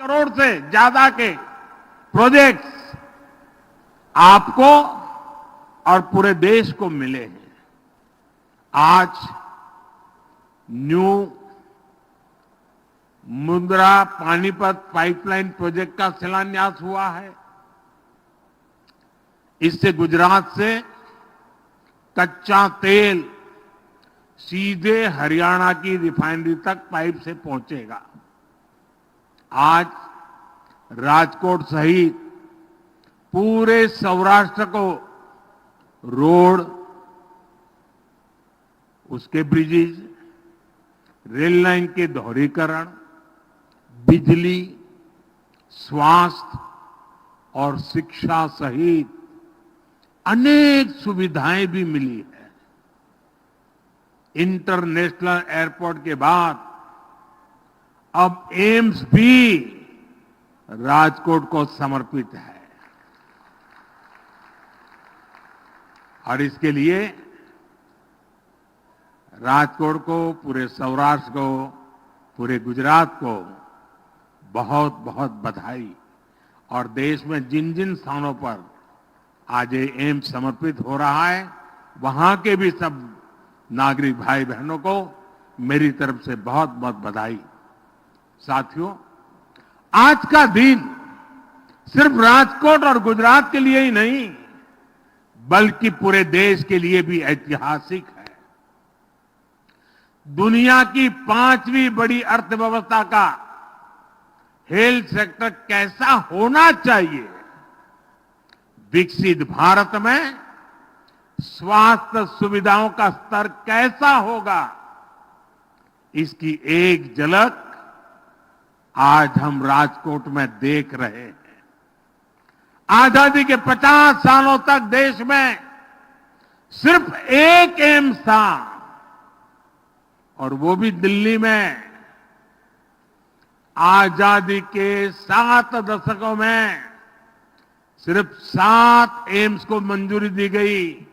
करोड़ से ज्यादा के प्रोजेक्ट्स आपको और पूरे देश को मिले हैं। आज new Mundra Panipat pipeline project का शिलान्यास हुआ है। इससे गुजरात से कच्चा तेल सीधे हरियाणा की रिफाइनरी तक पाइप से पहुंचेगा। आज राजकोट सहित पूरे सौराष्ट्र को रोड, उसके ब्रिजेज, रेल लाइन के दोहरीकरण, बिजली, स्वास्थ्य और शिक्षा सहित अनेक सुविधाएं भी मिली है। इंटरनेशनल एयरपोर्ट के बाद अब एम्स भी राजकोट को समर्पित है और इसके लिए राजकोट को, पूरे सौराष्ट्र को, पूरे गुजरात को बहुत बहुत बधाई। और देश में जिन जिन स्थानों पर आज ये एम्स समर्पित हो रहा है, वहां के भी सब नागरिक भाई बहनों को मेरी तरफ से बहुत बहुत बधाई। साथियों, आज का दिन सिर्फ राजकोट और गुजरात के लिए ही नहीं, बल्कि पूरे देश के लिए भी ऐतिहासिक है। दुनिया की 5वीं बड़ी अर्थव्यवस्था का हेल्थ सेक्टर कैसा होना चाहिए, विकसित भारत में स्वास्थ्य सुविधाओं का स्तर कैसा होगा, इसकी एक झलक आज हम राजकोट में देख रहे हैं। आजादी के 50 सालों तक देश में सिर्फ एक एम्स था और वो भी दिल्ली में। आजादी के 7 दशकों में सिर्फ 7 एम्स को मंजूरी दी गई,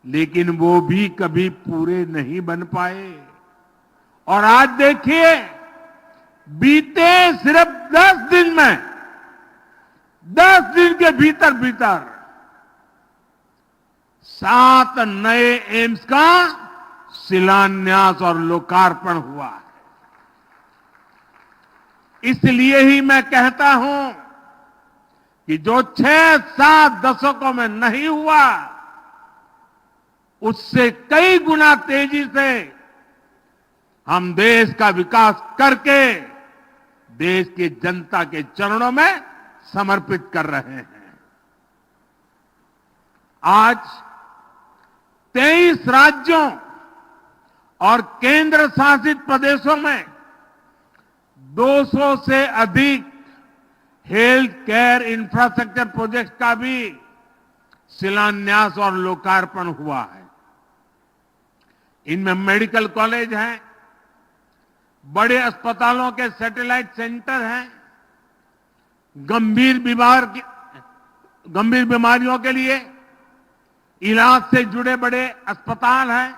लेकिन वो भी कभी पूरे नहीं बन पाए। और आज देखिए, बीते सिर्फ 10 दिन में, 10 दिन के भीतर भीतर 7 नए एम्स का शिलान्यास और लोकार्पण हुआ है। इसलिए ही मैं कहता हूं कि जो 6-7 दशकों में नहीं हुआ, उससे कई गुना तेजी से हम देश का विकास करके देश की जनता के चरणों में समर्पित कर रहे हैं। आज 23 राज्यों और केंद्र शासित प्रदेशों में 200 से अधिक हेल्थ केयर इंफ्रास्ट्रक्चर प्रोजेक्ट का भी शिलान्यास और लोकार्पण हुआ है। इनमें मेडिकल कॉलेज हैं, बड़े अस्पतालों के सैटेलाइट सेंटर हैं, गंभीर बीमारियों के लिए इलाज से जुड़े बड़े अस्पताल हैं।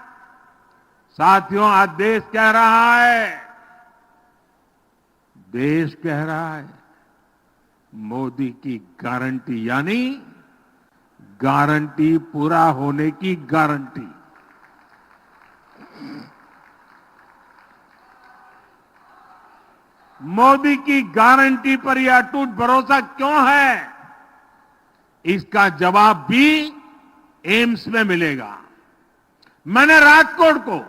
साथियों, आज देश कह रहा है मोदी की गारंटी, यानी गारंटी पूरा होने की गारंटी। मोदी की गारंटी पर यह अटूट भरोसा क्यों है, इसका जवाब भी एम्स में मिलेगा। मैंने राजकोट को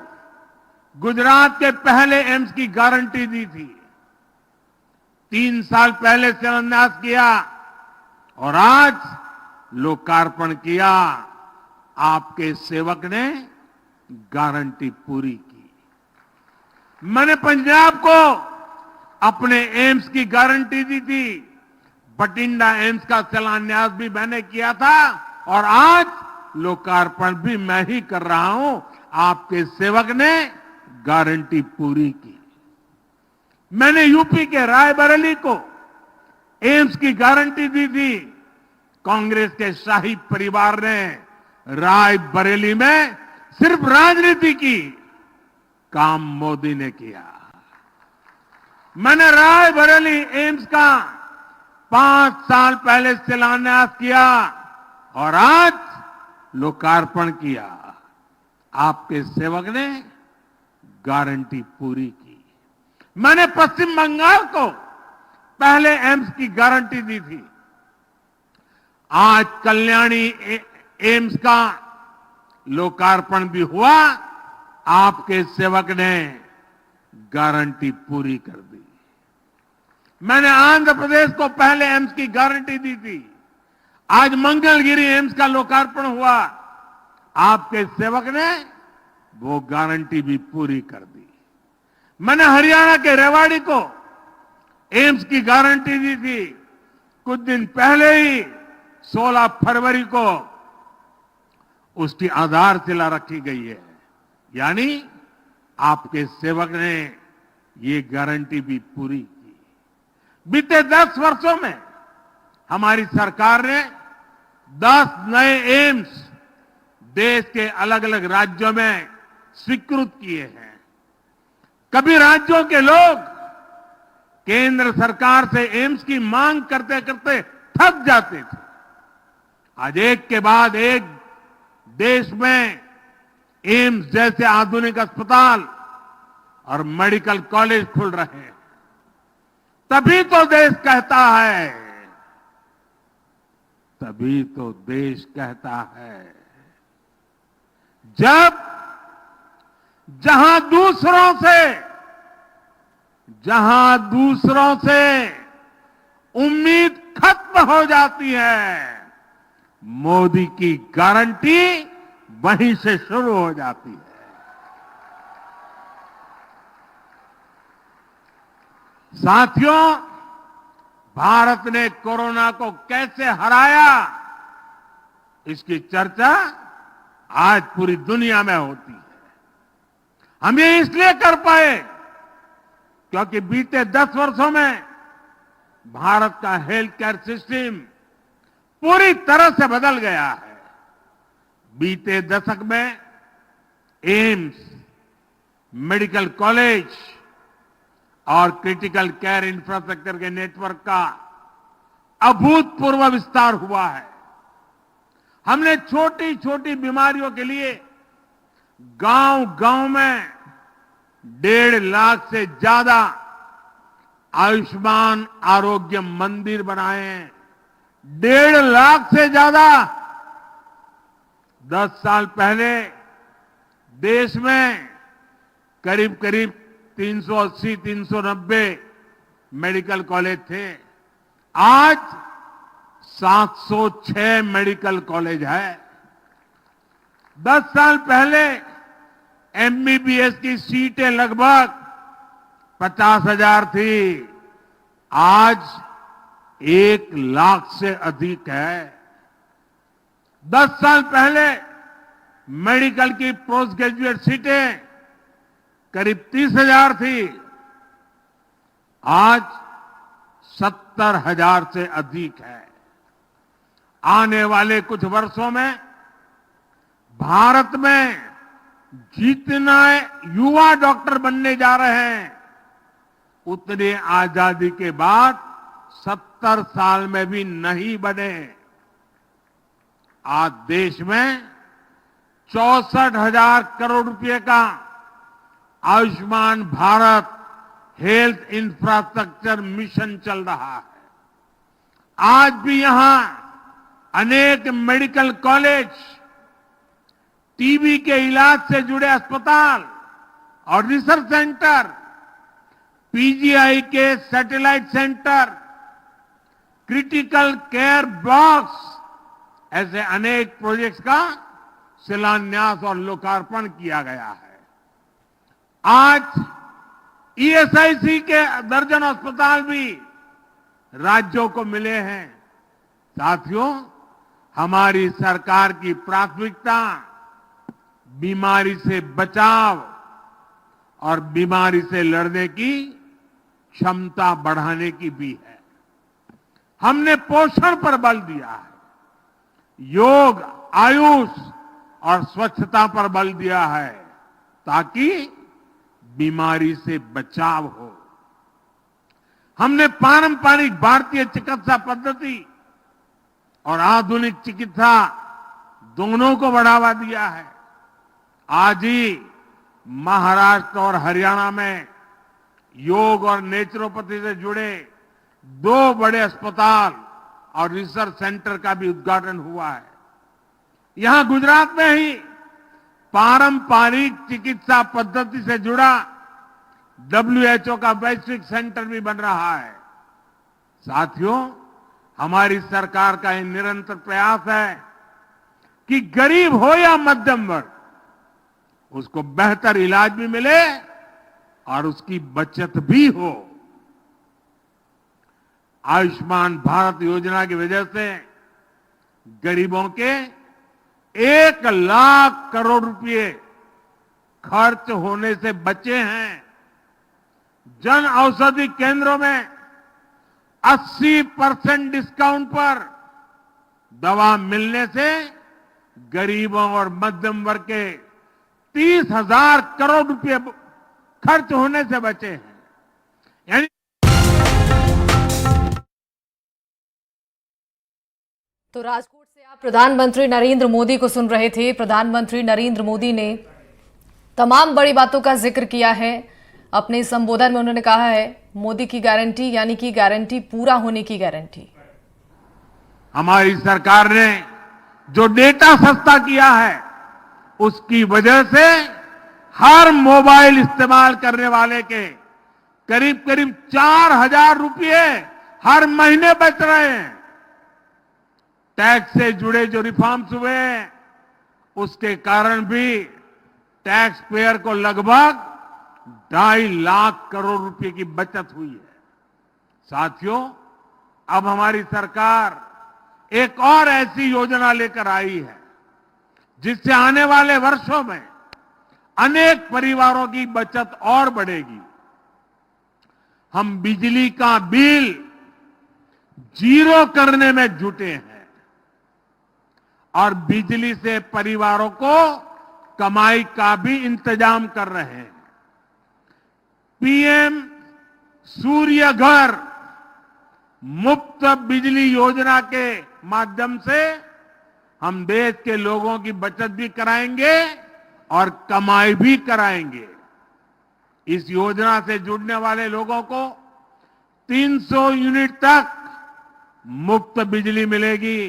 गुजरात के पहले एम्स की गारंटी दी थी। 3 साल पहले शिलान्यास किया और आज लोकार्पण किया। आपके सेवक ने गारंटी पूरी की। मैंने पंजाब को अपने एम्स की गारंटी दी थी। बठिंडा एम्स का शिलान्यास भी मैंने किया था और आज लोकार्पण भी मैं ही कर रहा हूं। आपके सेवक ने गारंटी पूरी की। मैंने यूपी के रायबरेली को एम्स की गारंटी दी थी। कांग्रेस के शाही परिवार ने रायबरेली में सिर्फ राजनीति की, काम मोदी ने किया। मैंने रायबरेली एम्स का 5 साल पहले शिलान्यास किया और आज लोकार्पण किया। आपके सेवक ने गारंटी पूरी की। मैंने पश्चिम बंगाल को पहले एम्स की गारंटी दी थी। आज कल्याणी एम्स का लोकार्पण भी हुआ। आपके सेवक ने गारंटी पूरी कर दी। मैंने आंध्र प्रदेश को पहले एम्स की गारंटी दी थी। आज मंगलगिरी एम्स का लोकार्पण हुआ। आपके सेवक ने वो गारंटी भी पूरी कर दी। मैंने हरियाणा के रेवाड़ी को एम्स की गारंटी दी थी। कुछ दिन पहले ही 16 फरवरी को उसकी आधारशिला रखी गई है। यानी आपके सेवक ने ये गारंटी भी पूरी की। बीते 10 वर्षों में हमारी सरकार ने 10 नए एम्स देश के अलग अलग राज्यों में स्वीकृत किए हैं। कभी राज्यों के लोग केंद्र सरकार से एम्स की मांग करते करते थक जाते थे। आज एक के बाद एक देश में एम्स जैसे आधुनिक अस्पताल और मेडिकल कॉलेज खुल रहे हैं। तभी तो देश कहता है, तभी तो देश कहता है, जब जहां दूसरों से उम्मीद खत्म हो जाती है, मोदी की गारंटी वहीं से शुरू हो जाती है। साथियों, भारत ने कोरोना को कैसे हराया, इसकी चर्चा आज पूरी दुनिया में होती है। हम ये इसलिए कर पाए क्योंकि बीते 10 वर्षों में भारत का हेल्थ केयर सिस्टम पूरी तरह से बदल गया है। बीते दशक में एम्स, मेडिकल कॉलेज और क्रिटिकल केयर इंफ्रास्ट्रक्चर के नेटवर्क का अभूतपूर्व विस्तार हुआ है। हमने छोटी छोटी बीमारियों के लिए गांव-गांव में 1.5 लाख से ज्यादा आयुष्मान आरोग्य मंदिर बनाए हैं। 1.5 लाख से ज्यादा। 10 साल पहले देश में करीब करीब 380-390 मेडिकल कॉलेज थे। आज 706 मेडिकल कॉलेज है। 10 साल पहले एमबीबीएस की सीटें लगभग 50,000 थी। आज 1 लाख से अधिक है। 10 साल पहले मेडिकल की पोस्ट ग्रेजुएट सीटें करीब 30,000 थी। आज 70,000 से अधिक है। आने वाले कुछ वर्षों में भारत में जितने युवा डॉक्टर बनने जा रहे हैं, उतने आजादी के बाद 70 साल में भी नहीं बने। आज देश में 64,000 करोड़ रुपए का Ayushman Bharat health infrastructure mission चल रहा है। आज भी यहां अनेक मेडिकल कॉलेज, टीबी के इलाज से जुड़े अस्पताल और रिसर्च सेंटर, पीजीआई के satellite centre, critical care blocks, ऐसे अनेक प्रोजेक्ट्स का शिलान्यास और लोकार्पण किया गया है। आज ईएसआईसी के दर्जन अस्पताल भी राज्यों को मिले हैं। साथियों, हमारी सरकार की प्राथमिकता बीमारी से बचाव और बीमारी से लड़ने की क्षमता बढ़ाने की भी है। हमने पोषण पर बल दिया है, योग, आयुष और स्वच्छता पर बल दिया है, ताकि बीमारी से बचाव हो। हमने पारंपरिक भारतीय चिकित्सा पद्धति और आधुनिक चिकित्सा दोनों को बढ़ावा दिया है। आज ही महाराष्ट्र और हरियाणा में योग और नेचुरोपैथी से जुड़े 2 बड़े अस्पताल और रिसर्च सेंटर का भी उद्घाटन हुआ है। यहां गुजरात में ही पारंपरिक चिकित्सा पद्धति से जुड़ा WHO का वैश्विक सेंटर भी बन रहा है। साथियों, हमारी सरकार का ये निरंतर प्रयास है कि गरीब हो या मध्यम वर्ग, उसको बेहतर इलाज भी मिले और उसकी बचत भी हो। आयुष्मान भारत योजना की वजह से गरीबों के 1 लाख करोड़ रुपए खर्च होने से बचे हैं। जन औषधि केंद्रों में 80% डिस्काउंट पर दवा मिलने से गरीबों और मध्यम वर्ग के 30,000 करोड़ रुपए खर्च होने से बचे हैं। यानी तो राजकोट से आप प्रधानमंत्री नरेंद्र मोदी को सुन रहे थे। प्रधानमंत्री नरेंद्र मोदी ने तमाम बड़ी बातों का जिक्र किया है। अपने संबोधन में उन्होंने कहा है, मोदी की गारंटी यानी कि गारंटी पूरा होने की गारंटी। हमारी सरकार ने जो डेटा सस्ता किया है, उसकी वजह से हर मोबाइल इस्तेमाल करने वाले के करीब करीब 4,000 रुपये हर महीने बच रहे हैं। टैक्स से जुड़े जो रिफॉर्म्स हुए हैं, उसके कारण भी टैक्स पेयर को लगभग 2.5 लाख करोड़ रुपए की बचत हुई है। साथियों, अब हमारी सरकार एक और ऐसी योजना लेकर आई है जिससे आने वाले वर्षों में अनेक परिवारों की बचत और बढ़ेगी। हम बिजली का बिल 0 करने में जुटे हैं और बिजली से परिवारों को कमाई का भी इंतजाम कर रहे हैं। पीएम सूर्य घर मुफ्त बिजली योजना के माध्यम से हम देश के लोगों की बचत भी कराएंगे और कमाई भी कराएंगे। इस योजना से जुड़ने वाले लोगों को 300 यूनिट तक मुफ्त बिजली मिलेगी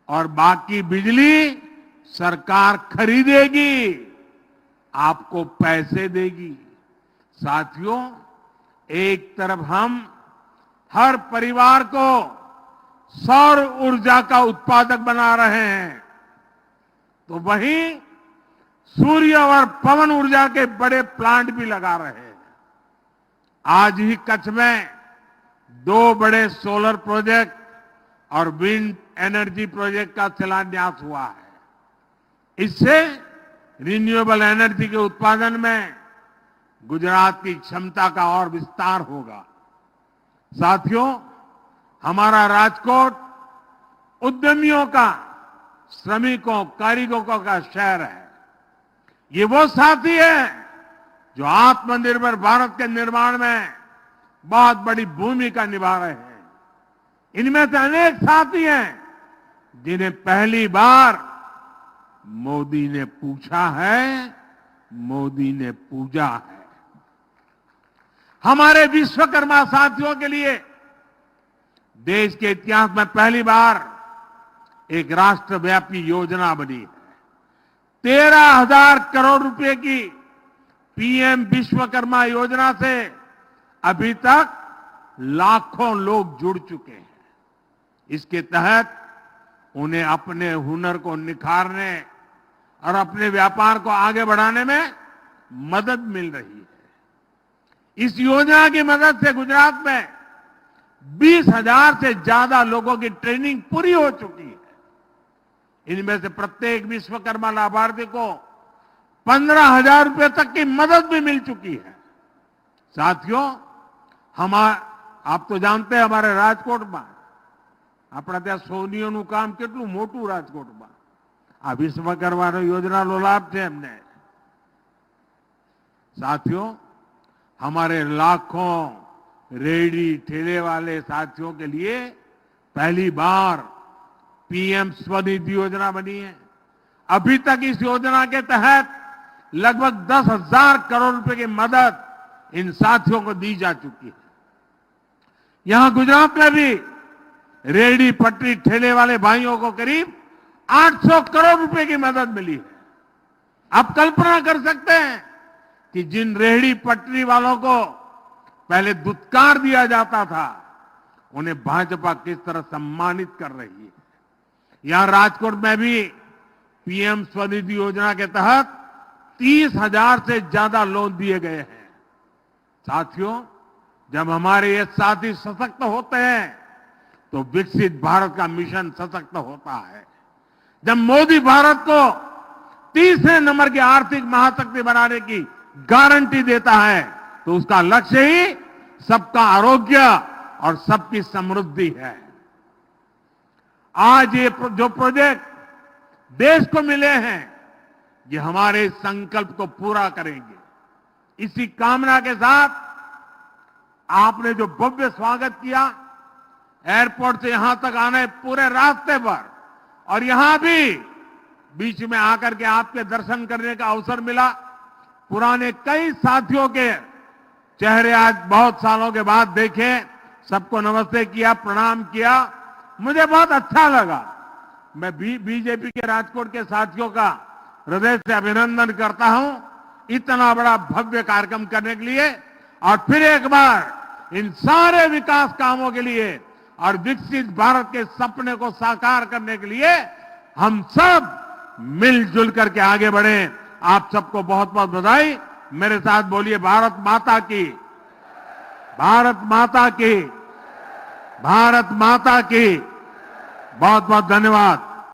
और बाकी बिजली सरकार खरीदेगी, आपको पैसे देगी। साथियों, एक तरफ हम हर परिवार को सौर ऊर्जा का उत्पादक बना रहे हैं, तो वहीं सूर्य और पवन ऊर्जा के बड़े प्लांट भी लगा रहे हैं। आज ही कच्छ में 2 बड़े सोलर प्रोजेक्ट और विंड एनर्जी प्रोजेक्ट का शिलान्यास हुआ है। इससे रिन्यूएबल एनर्जी के उत्पादन में गुजरात की क्षमता का और विस्तार होगा। साथियों, हमारा राजकोट उद्यमियों का, श्रमिकों, कारीगरों का शहर है। ये वो साथी है जो आत्मनिर्भर भारत के निर्माण में बहुत बड़ी भूमिका निभा रहे हैं। इनमें से अनेक साथी हैं जिन्हें पहली बार मोदी ने पूछा है, मोदी ने पूजा है। हमारे विश्वकर्मा साथियों के लिए देश के इतिहास में पहली बार एक राष्ट्रव्यापी योजना बनी है। 13,000 करोड़ रुपए की पीएम विश्वकर्मा योजना से अभी तक लाखों लोग जुड़ चुके हैं। इसके तहत उन्हें अपने हुनर को निखारने और अपने व्यापार को आगे बढ़ाने में मदद मिल रही है। इस योजना की मदद से गुजरात में 20,000 से ज्यादा लोगों की ट्रेनिंग पूरी हो चुकी है। इनमें से प्रत्येक विश्वकर्मा लाभार्थी को 15,000 रुपए तक की मदद भी मिल चुकी है। साथियों, आप तो जानते हैं हमारे राजकोट में अपना ત્યાં સોનીઓનું કામ કેટલું મોટું રાજકોટમાં આ વિશ્વકર્મા યોજનાનો લાભ છે એમને। साथियों, हमारे लाखों रेहड़ी ठेले वाले साथियों के लिए पहली बार पीएम स्वनिधि योजना बनी है। अभी तक इस योजना के तहत लगभग 10,000 करोड़ रुपए की मदद इन साथियों को दी जा चुकी है। यहां गुजरात में भी रेहड़ी पटरी ठेले वाले भाइयों को करीब 800 करोड़ रुपए की मदद मिली है। आप कल्पना कर सकते हैं कि जिन रेहड़ी पटरी वालों को पहले दुत्कार दिया जाता था, उन्हें भाजपा किस तरह सम्मानित कर रही है। यहां राजकोट में भी पीएम स्वनिधि योजना के तहत 30,000 से ज्यादा लोन दिए गए हैं। साथियों, जब हमारे ये साथी सशक्त होते हैं तो विकसित भारत का मिशन सशक्त होता है। जब मोदी भारत को तीसरे नंबर की आर्थिक महाशक्ति बनाने की गारंटी देता है तो उसका लक्ष्य ही सबका आरोग्य और सबकी समृद्धि है। आज ये जो प्रोजेक्ट देश को मिले हैं, ये हमारे संकल्प को पूरा करेंगे। इसी कामना के साथ आपने जो भव्य स्वागत किया, एयरपोर्ट से यहां तक आने पूरे रास्ते पर, और यहां भी बीच में आकर के आपके दर्शन करने का अवसर मिला। पुराने कई साथियों के चेहरे आज बहुत सालों के बाद देखे, सबको नमस्ते किया, प्रणाम किया, मुझे बहुत अच्छा लगा। मैं बीजेपी के राजकोट के साथियों का हृदय से अभिनंदन करता हूं इतना बड़ा भव्य कार्यक्रम करने के लिए, और फिर एक बार इन सारे विकास कामों के लिए और विकसित भारत के सपने को साकार करने के लिए हम सब मिलजुल करके आगे बढ़े। आप सबको बहुत बहुत बधाई। मेरे साथ बोलिए भारत माता की, भारत माता की, भारत माता की। बहुत बहुत धन्यवाद।